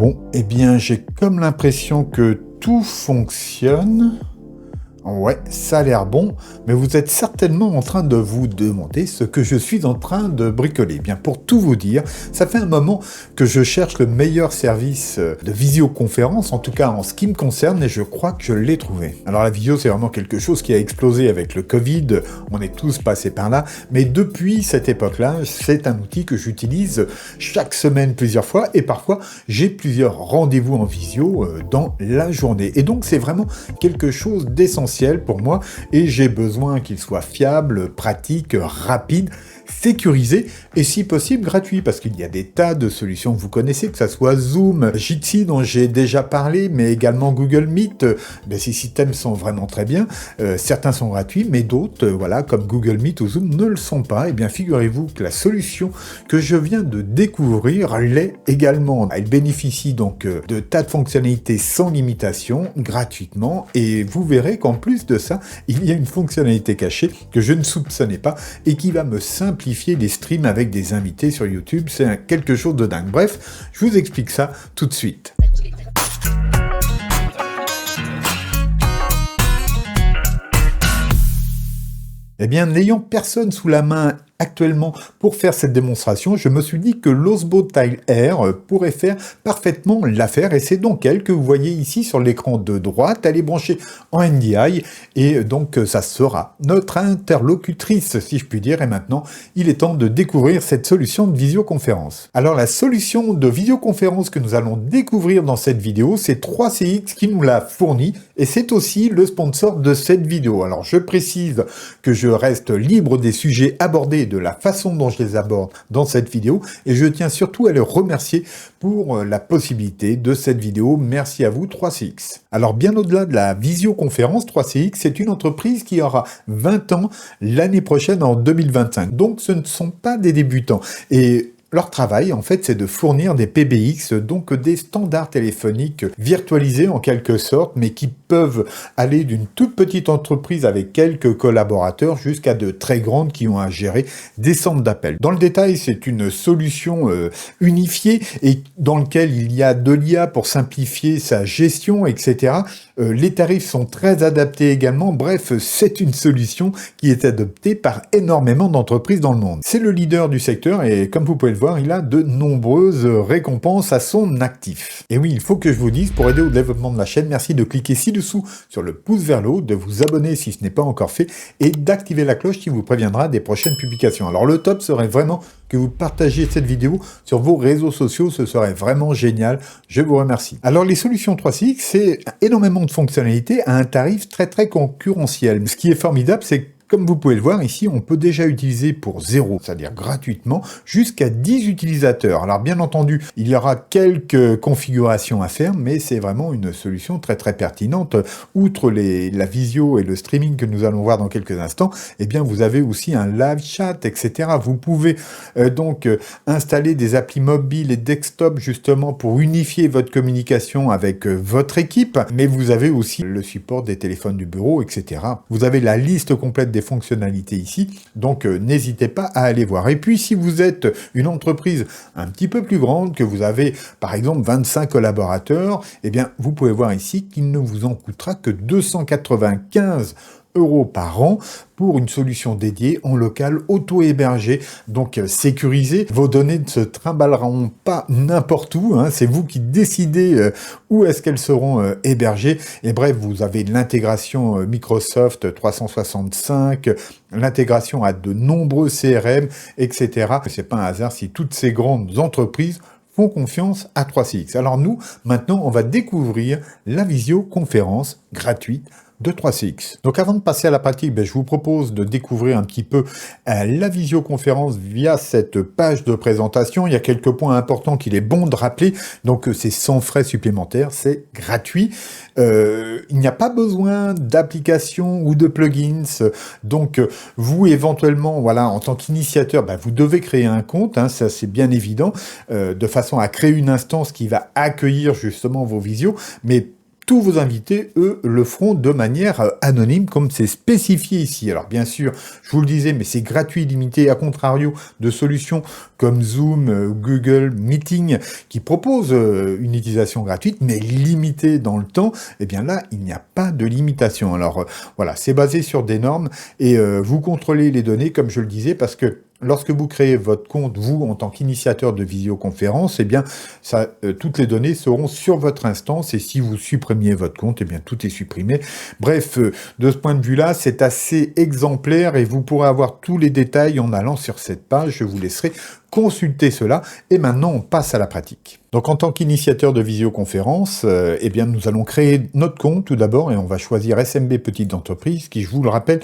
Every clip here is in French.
Bon, eh bien, j'ai comme l'impression que tout fonctionne. Ouais, ça a l'air bon, mais vous êtes certainement en train de vous demander ce que je suis en train de bricoler. Bien, pour tout vous dire, ça fait un moment que je cherche le meilleur service de visioconférence, en tout cas en ce qui me concerne, et je crois que je l'ai trouvé. Alors la visio, c'est vraiment quelque chose qui a explosé avec le Covid, on est tous passés par là, mais depuis cette époque-là, c'est un outil que j'utilise chaque semaine plusieurs fois, et parfois j'ai plusieurs rendez-vous en visio dans la journée. Et donc c'est vraiment quelque chose d'essentiel pour moi et j'ai besoin qu'il soit fiable, pratique, rapide, sécurisé et si possible gratuit parce qu'il y a des tas de solutions que vous connaissez, que ce soit Zoom, Jitsi dont j'ai déjà parlé, mais également Google Meet. Ces systèmes sont vraiment très bien. Certains sont gratuits, mais d'autres, voilà, comme Google Meet ou Zoom, ne le sont pas. Et bien, figurez-vous que la solution que je viens de découvrir l'est également. Elle bénéficie donc de tas de fonctionnalités sans limitation, gratuitement, et vous verrez qu'en plus de ça, il y a une fonctionnalité cachée que je ne soupçonnais pas et qui va me simplifier les streams avec des invités sur YouTube. C'est quelque chose de dingue. Bref, je vous explique ça tout de suite. Eh bien, n'ayant personne sous la main actuellement pour faire cette démonstration, je me suis dit que l'Osmo Tile Air pourrait faire parfaitement l'affaire et c'est donc elle que vous voyez ici sur l'écran de droite. Elle est branchée en NDI et donc ça sera notre interlocutrice si je puis dire. Et maintenant, il est temps de découvrir cette solution de visioconférence. Alors la solution de visioconférence que nous allons découvrir dans cette vidéo, c'est 3CX qui nous l'a fourni et c'est aussi le sponsor de cette vidéo. Alors je précise que je reste libre des sujets abordés de la façon dont je les aborde dans cette vidéo et je tiens surtout à les remercier pour la possibilité de cette vidéo. Merci à vous 3CX. Alors bien au-delà de la visioconférence, 3CX c'est une entreprise qui aura 20 ans l'année prochaine en 2025. Donc ce ne sont pas des débutants et leur travail, en fait, c'est de fournir des PBX, donc des standards téléphoniques virtualisés en quelque sorte, mais qui peuvent aller d'une toute petite entreprise avec quelques collaborateurs jusqu'à de très grandes qui ont à gérer des centres d'appel. Dans le détail, c'est une solution unifiée et dans laquelle il y a de l'IA pour simplifier sa gestion, etc. Les tarifs sont très adaptés également. Bref, c'est une solution qui est adoptée par énormément d'entreprises dans le monde. C'est le leader du secteur et comme vous pouvez le voir, il a de nombreuses récompenses à son actif. Et oui, il faut que je vous dise, pour aider au développement de la chaîne, merci de cliquer ci-dessous sur le pouce vers le haut, de vous abonner si ce n'est pas encore fait et d'activer la cloche qui vous préviendra des prochaines publications. Alors le top serait vraiment que vous partagiez cette vidéo sur vos réseaux sociaux, ce serait vraiment génial, je vous remercie. Alors les solutions 3CX, c'est énormément de fonctionnalités à un tarif très concurrentiel. Ce qui est formidable, c'est que comme vous pouvez le voir ici, on peut déjà utiliser pour 0, c'est-à-dire gratuitement, jusqu'à 10 utilisateurs. Alors bien entendu, il y aura quelques configurations à faire, mais c'est vraiment une solution très pertinente. Outre la visio et le streaming que nous allons voir dans quelques instants, eh bien vous avez aussi un live chat, etc. Vous pouvez donc installer des applis mobiles et desktop justement pour unifier votre communication avec votre équipe, mais vous avez aussi le support des téléphones du bureau, etc. Vous avez la liste complète des fonctionnalités ici, donc n'hésitez pas à aller voir. Et puis si vous êtes une entreprise un petit peu plus grande, que vous avez par exemple 25 collaborateurs, eh bien vous pouvez voir ici qu'il ne vous en coûtera que 295 € par an pour une solution dédiée en local auto-hébergé, donc sécurisé. Vos données ne se trimballeront pas n'importe où, hein. C'est vous qui décidez où est-ce qu'elles seront hébergées. Et bref, vous avez l'intégration Microsoft 365, l'intégration à de nombreux CRM, etc. C'est pas un hasard si toutes ces grandes entreprises font confiance à 3CX. Alors nous, maintenant, on va découvrir la visioconférence gratuite de 3CX. Donc avant de passer à la pratique, je vous propose de découvrir un petit peu la visioconférence via cette page de présentation. Il y a quelques points importants qu'il est bon de rappeler. Donc c'est sans frais supplémentaires, c'est gratuit. Il n'y a pas besoin d'application ou de plugins. Donc vous éventuellement, voilà, en tant qu'initiateur, vous devez créer un compte, hein, ça c'est bien évident, de façon à créer une instance qui va accueillir justement vos visios, mais tous vos invités, eux, le feront de manière anonyme, comme c'est spécifié ici. Alors bien sûr, je vous le disais, mais c'est gratuit, limité, à contrario de solutions comme Zoom, Google Meeting, qui proposent une utilisation gratuite, mais limitée dans le temps. Eh bien là, il n'y a pas de limitation. Alors voilà, c'est basé sur des normes, et vous contrôlez les données, comme je le disais, parce que lorsque vous créez votre compte, vous, en tant qu'initiateur de visioconférence, eh bien, ça, toutes les données seront sur votre instance, et si vous supprimiez votre compte, eh bien, tout est supprimé. Bref, de ce point de vue-là, c'est assez exemplaire, et vous pourrez avoir tous les détails en allant sur cette page. Je vous laisserai consulter cela, et maintenant, on passe à la pratique. Donc, en tant qu'initiateur de visioconférence, eh bien, nous allons créer notre compte tout d'abord, et on va choisir SMB Petite Entreprise, qui, je vous le rappelle,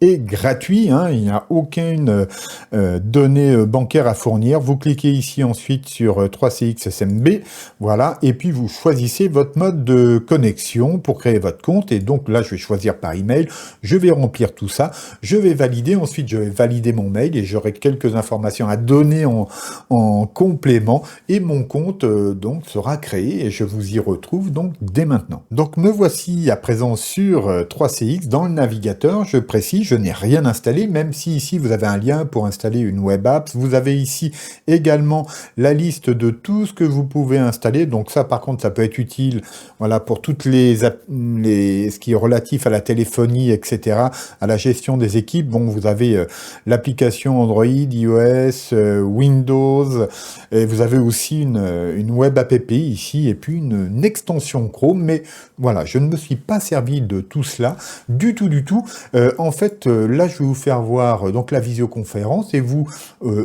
est gratuit, hein, il n'y a aucune donnée bancaire à fournir. Vous cliquez ici ensuite sur 3CX SMB, voilà, et puis vous choisissez votre mode de connexion pour créer votre compte, et donc là je vais choisir par email, je vais remplir tout ça, je vais valider, ensuite je vais valider mon mail, et j'aurai quelques informations à donner en complément, et mon compte donc sera créé, et je vous y retrouve donc dès maintenant. Donc me voici à présent sur 3CX, dans le navigateur, je précise, je n'ai rien installé, même si ici vous avez un lien pour installer une web app. Vous avez ici également la liste de tout ce que vous pouvez installer. Donc ça, par contre, ça peut être utile, voilà, pour toutes ce qui est relatif à la téléphonie, etc., à la gestion des équipes. Bon, vous avez l'application Android, iOS, Windows, et vous avez aussi une web app ici, et puis une extension Chrome. Mais voilà, je ne me suis pas servi de tout cela du tout. En fait, là, je vais vous faire voir donc la visioconférence, et vous,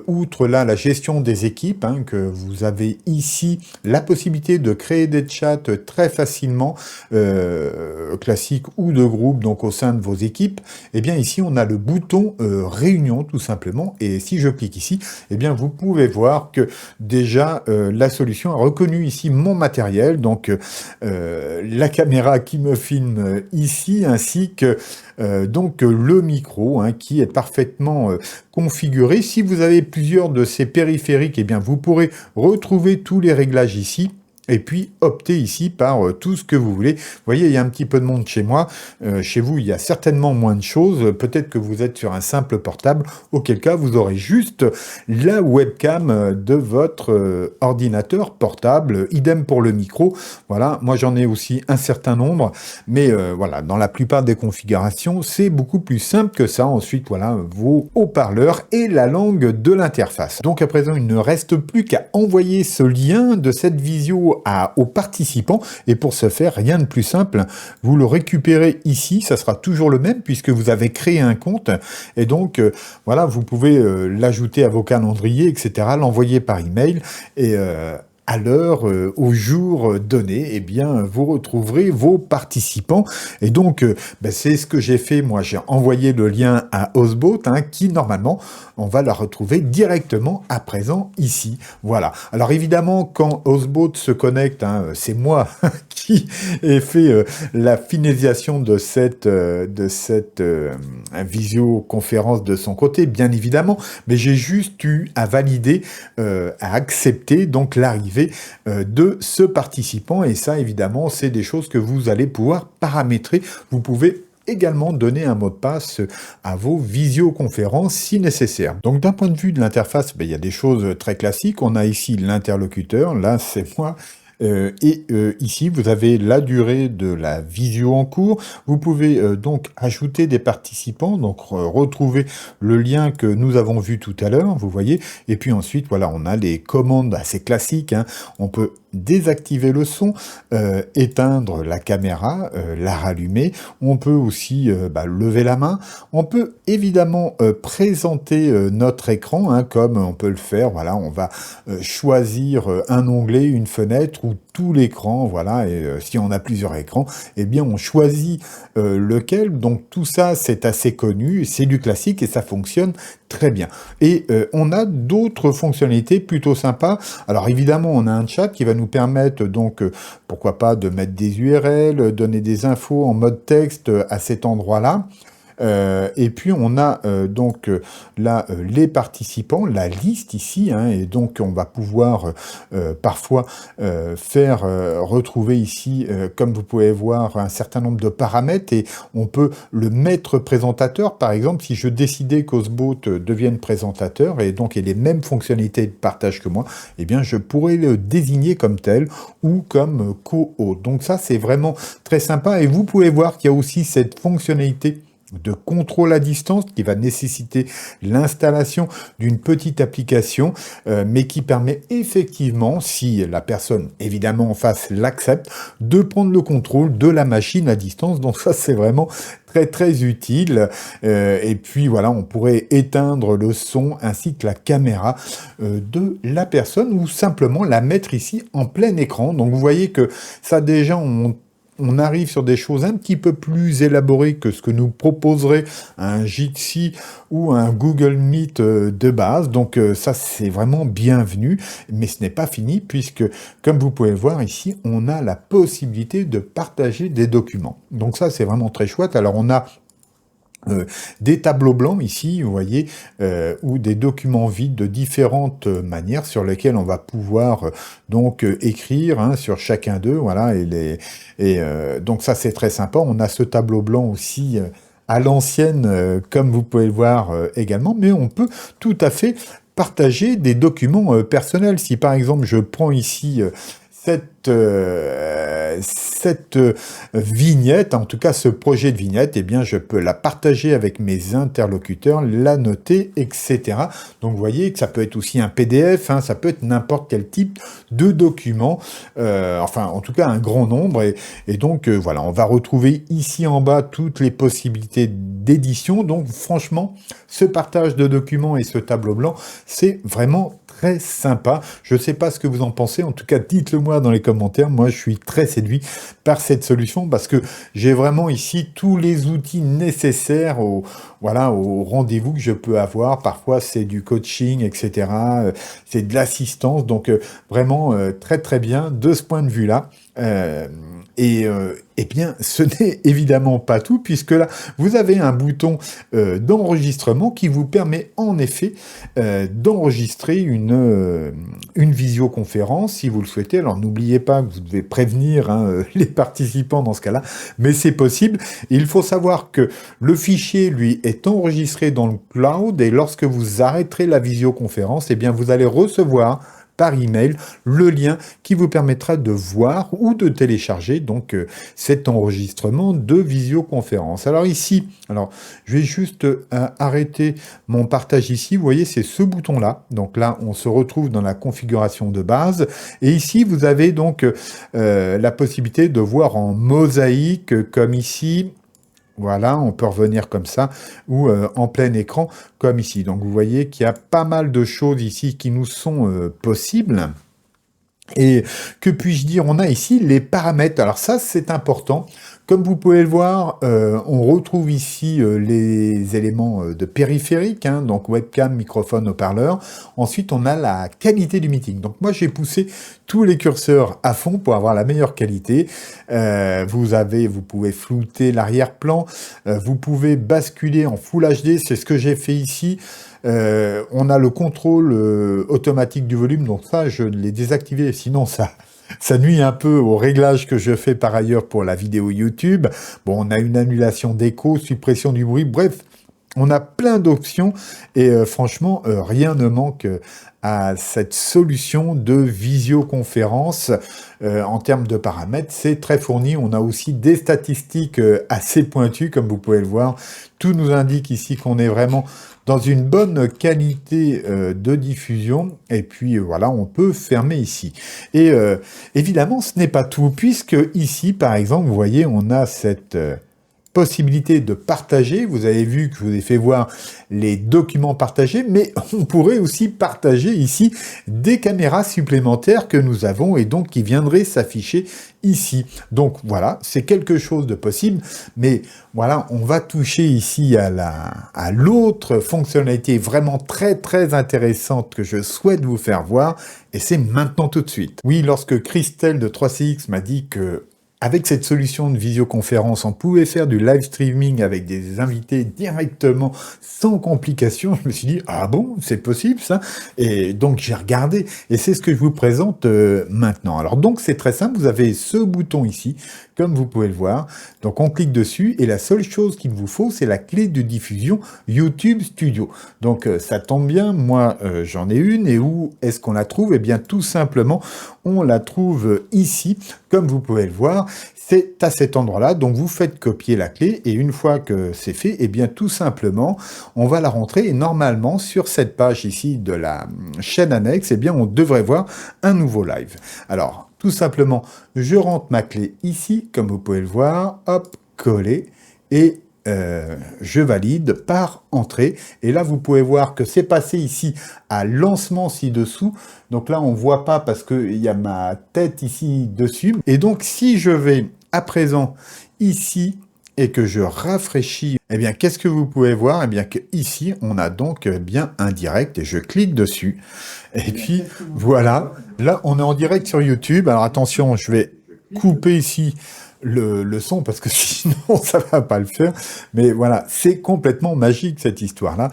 outre là la gestion des équipes, hein, que vous avez ici la possibilité de créer des chats très facilement, classiques ou de groupe, donc au sein de vos équipes. Et bien ici, on a le bouton réunion tout simplement, et si je clique ici, et bien vous pouvez voir que déjà la solution a reconnu ici mon matériel, donc la caméra qui me filme ici, ainsi que donc le micro, hein, qui est parfaitement configuré. Si vous avez plusieurs de ces périphériques, eh bien vous pourrez retrouver tous les réglages ici, et puis optez ici par tout ce que vous voulez. Vous voyez, il y a un petit peu de monde chez moi. Chez vous, il y a certainement moins de choses. Peut-être que vous êtes sur un simple portable, auquel cas vous aurez juste la webcam de votre ordinateur portable. Idem pour le micro. Voilà, moi j'en ai aussi un certain nombre, mais voilà, dans la plupart des configurations, c'est beaucoup plus simple que ça. Ensuite, voilà, vos haut-parleurs et la langue de l'interface. Donc à présent, il ne reste plus qu'à envoyer ce lien de cette visio aux participants, et pour ce faire, rien de plus simple, vous le récupérez ici, ça sera toujours le même puisque vous avez créé un compte, et donc voilà, vous pouvez l'ajouter à vos calendriers, etc., l'envoyer par email, et à l'heure, au jour donné, eh bien, vous retrouverez vos participants. Et donc, c'est ce que j'ai fait. Moi, j'ai envoyé le lien à Ozboat, hein, qui, normalement, on va la retrouver directement à présent ici. Voilà. Alors, évidemment, quand Ozboat se connecte, hein, c'est moi qui ai fait la finalisation de cette visioconférence de son côté, bien évidemment, mais j'ai juste eu à valider, à accepter, donc, l'arrivée de ce participant, et ça évidemment c'est des choses que vous allez pouvoir paramétrer. Vous pouvez également donner un mot de passe à vos visioconférences si nécessaire. Donc d'un point de vue de l'interface, il y a des choses très classiques. On a ici l'interlocuteur, là c'est moi. Ici, vous avez la durée de la visio en cours. Vous pouvez donc ajouter des participants, donc retrouver le lien que nous avons vu tout à l'heure, vous voyez. Et puis ensuite, voilà, on a les commandes assez classiques, hein. On peut désactiver le son, éteindre la caméra, la rallumer. On peut aussi lever la main. On peut évidemment présenter notre écran, hein, comme on peut le faire. Voilà, on va choisir un onglet, une fenêtre ou tout l'écran. Voilà, et si on a plusieurs écrans, eh bien on choisit lequel. Donc tout ça, c'est assez connu, c'est du classique et ça fonctionne très bien. Et on a d'autres fonctionnalités plutôt sympas. Alors évidemment, on a un chat qui va nous permettre donc, pourquoi pas, de mettre des URL, donner des infos en mode texte à cet endroit-là. Et puis on a donc là les participants, la liste ici, hein, et donc on va pouvoir parfois faire retrouver ici, comme vous pouvez voir, un certain nombre de paramètres, et on peut le mettre présentateur. Par exemple, si je décidais qu'Ozboat devienne présentateur et donc ait les mêmes fonctionnalités de partage que moi, eh bien je pourrais le désigner comme tel ou comme co-hôte. Donc ça, c'est vraiment très sympa, et vous pouvez voir qu'il y a aussi cette fonctionnalité de contrôle à distance qui va nécessiter l'installation d'une petite application, mais qui permet effectivement, si la personne évidemment en face l'accepte, de prendre le contrôle de la machine à distance. Donc ça, c'est vraiment très très utile. Et puis voilà, on pourrait éteindre le son ainsi que la caméra de la personne, ou simplement la mettre ici en plein écran. Donc vous voyez que ça, déjà, on arrive sur des choses un petit peu plus élaborées que ce que nous proposerait un Jitsi ou un Google Meet de base. Donc ça, c'est vraiment bienvenu, mais ce n'est pas fini, puisque, comme vous pouvez le voir ici, on a la possibilité de partager des documents. Donc ça, c'est vraiment très chouette. Alors on a des tableaux blancs ici, vous voyez, ou des documents vides de différentes manières sur lesquels on va pouvoir donc écrire, hein, sur chacun d'eux, voilà, donc ça, c'est très sympa. On a ce tableau blanc aussi à l'ancienne, comme vous pouvez le voir également, mais on peut tout à fait partager des documents personnels. Si par exemple je prends ici cette vignette, en tout cas ce projet de vignette, eh bien je peux la partager avec mes interlocuteurs, la noter, etc. Donc vous voyez que ça peut être aussi un PDF, hein, ça peut être n'importe quel type de document, enfin en tout cas un grand nombre, et donc voilà, on va retrouver ici en bas toutes les possibilités d'édition. Donc franchement, ce partage de documents et ce tableau blanc, c'est vraiment très sympa. Je ne sais pas ce que vous en pensez, en tout cas dites-le moi dans les commentaires. Moi je suis très séduit par cette solution, parce que j'ai vraiment ici tous les outils nécessaires au rendez-vous que je peux avoir. Parfois c'est du coaching, etc. C'est de l'assistance, donc vraiment très très bien de ce point de vue-là. Eh bien, ce n'est évidemment pas tout, puisque là, vous avez un bouton d'enregistrement qui vous permet en effet d'enregistrer une visioconférence si vous le souhaitez. Alors n'oubliez pas que vous devez prévenir, hein, les participants dans ce cas-là, mais c'est possible. Il faut savoir que le fichier, lui, est enregistré dans le cloud, et lorsque vous arrêterez la visioconférence, eh bien, vous allez recevoir par email le lien qui vous permettra de voir ou de télécharger donc cet enregistrement de visioconférence. Alors ici, je vais juste arrêter mon partage ici. Vous voyez, c'est ce bouton-là. Donc là, on se retrouve dans la configuration de base. Et ici, vous avez donc la possibilité de voir en mosaïque, comme ici. Voilà, on peut revenir comme ça, ou en plein écran, comme ici. Donc vous voyez qu'il y a pas mal de choses ici qui nous sont possibles. Et que puis-je dire, on a ici les paramètres. Alors ça, c'est important. Comme vous pouvez le voir, on retrouve ici les éléments de périphérique, hein, donc webcam, microphone, haut-parleur. Ensuite, on a la qualité du meeting. Donc moi, j'ai poussé tous les curseurs à fond pour avoir la meilleure qualité. Vous pouvez flouter l'arrière-plan, vous pouvez basculer en Full HD, c'est ce que j'ai fait ici. On a le contrôle automatique du volume, donc ça, je l'ai désactivé, sinon ça nuit un peu au réglage que je fais par ailleurs pour la vidéo YouTube. Bon, on a une annulation d'écho, suppression du bruit, bref, on a plein d'options, et franchement, rien ne manque à cette solution de visioconférence. En termes de paramètres, c'est très fourni. On a aussi des statistiques assez pointues, comme vous pouvez le voir. Tout nous indique ici qu'on est vraiment dans une bonne qualité de diffusion, et puis voilà, on peut fermer ici. Et évidemment, ce n'est pas tout, puisque ici, par exemple, vous voyez, on a cette possibilité de partager. Vous avez vu que je vous ai fait voir les documents partagés, mais on pourrait aussi partager ici des caméras supplémentaires que nous avons, et donc qui viendraient s'afficher ici. Donc voilà, c'est quelque chose de possible, mais voilà, on va toucher ici à l'autre fonctionnalité vraiment très très intéressante que je souhaite vous faire voir, et c'est maintenant tout de suite. Oui, lorsque Christelle de 3CX m'a dit que avec cette solution de visioconférence, on pouvait faire du live streaming avec des invités directement, sans complication. Je me suis dit, ah bon, c'est possible ça? Et donc j'ai regardé, et c'est ce que je vous présente maintenant. Alors donc c'est très simple, vous avez ce bouton ici, comme vous pouvez le voir. Donc on clique dessus, et la seule chose qu'il vous faut, c'est la clé de diffusion YouTube Studio. Donc ça tombe bien, moi j'en ai une, et où est-ce qu'on la trouve? Eh bien tout simplement, on la trouve ici, comme vous pouvez le voir. C'est à cet endroit-là, donc vous faites copier la clé, et une fois que c'est fait, eh bien tout simplement, on va la rentrer, et normalement, sur cette page ici de la chaîne annexe, eh bien on devrait voir un nouveau live. Alors, tout simplement, je rentre ma clé ici, comme vous pouvez le voir, hop, coller, et je valide par entrée. Et là, vous pouvez voir que c'est passé ici à lancement ci-dessous. Donc là, on ne voit pas parce qu'il y a ma tête ici dessus. Et donc, si je vais à présent ici et que je rafraîchis, eh bien, qu'est-ce que vous pouvez voir? Eh bien, que ici, on a donc bien un direct et je clique dessus. Et puis, voilà. Là, on est en direct sur YouTube. Alors, attention, je vais couper ici le son parce que sinon ça va pas le faire, mais voilà, c'est complètement magique cette histoire-là.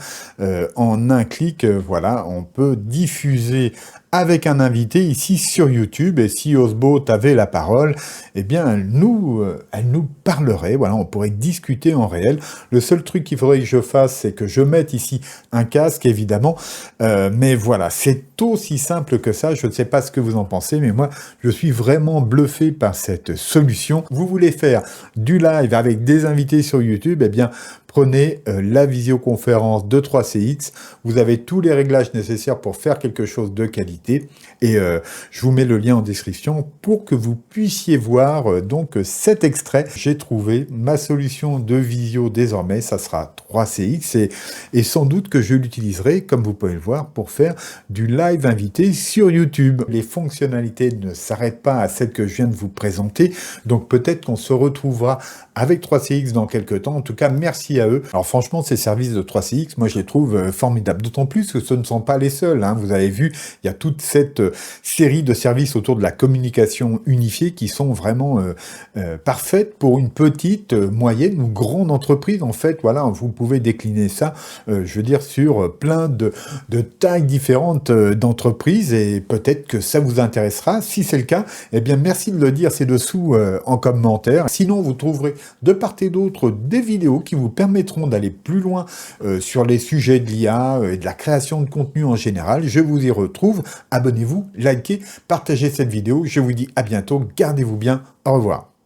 En un clic, voilà, on peut diffuser avec un invité ici sur YouTube, et si Osbot avait la parole, eh bien elle nous parlerait, voilà, on pourrait discuter en réel. Le seul truc qu'il faudrait que je fasse, c'est que je mette ici un casque, évidemment, mais voilà, c'est aussi simple que ça. Je ne sais pas ce que vous en pensez, mais moi, je suis vraiment bluffé par cette solution. Vous voulez faire du live avec des invités sur YouTube, eh bien, prenez la visioconférence de 3CX. Vous avez tous les réglages nécessaires pour faire quelque chose de qualité. Et je vous mets le lien en description pour que vous puissiez voir donc cet extrait. J'ai trouvé ma solution de visio désormais, ça sera 3CX. Et sans doute que je l'utiliserai, comme vous pouvez le voir, pour faire du live invité sur YouTube. Les fonctionnalités ne s'arrêtent pas à celles que je viens de vous présenter. Donc peut-être qu'on se retrouvera avec 3CX dans quelques temps. En tout cas, merci à eux. Alors franchement, ces services de 3CX, moi je les trouve formidables. D'autant plus que ce ne sont pas les seuls, hein. Vous avez vu, il y a toute cette série de services autour de la communication unifiée qui sont vraiment parfaites pour une petite, moyenne ou grande entreprise. En fait, voilà, vous pouvez décliner ça, je veux dire, sur plein de tailles différentes d'entreprises, et peut-être que ça vous intéressera. Si c'est le cas, eh bien merci de le dire ci-dessous en commentaire. Sinon, vous trouverez de part et d'autre des vidéos qui vous permettront d'aller plus loin sur les sujets de l'IA et de la création de contenu en général. Je vous y retrouve. Abonnez-vous, likez, partagez cette vidéo. Je vous dis à bientôt. Gardez-vous bien. Au revoir.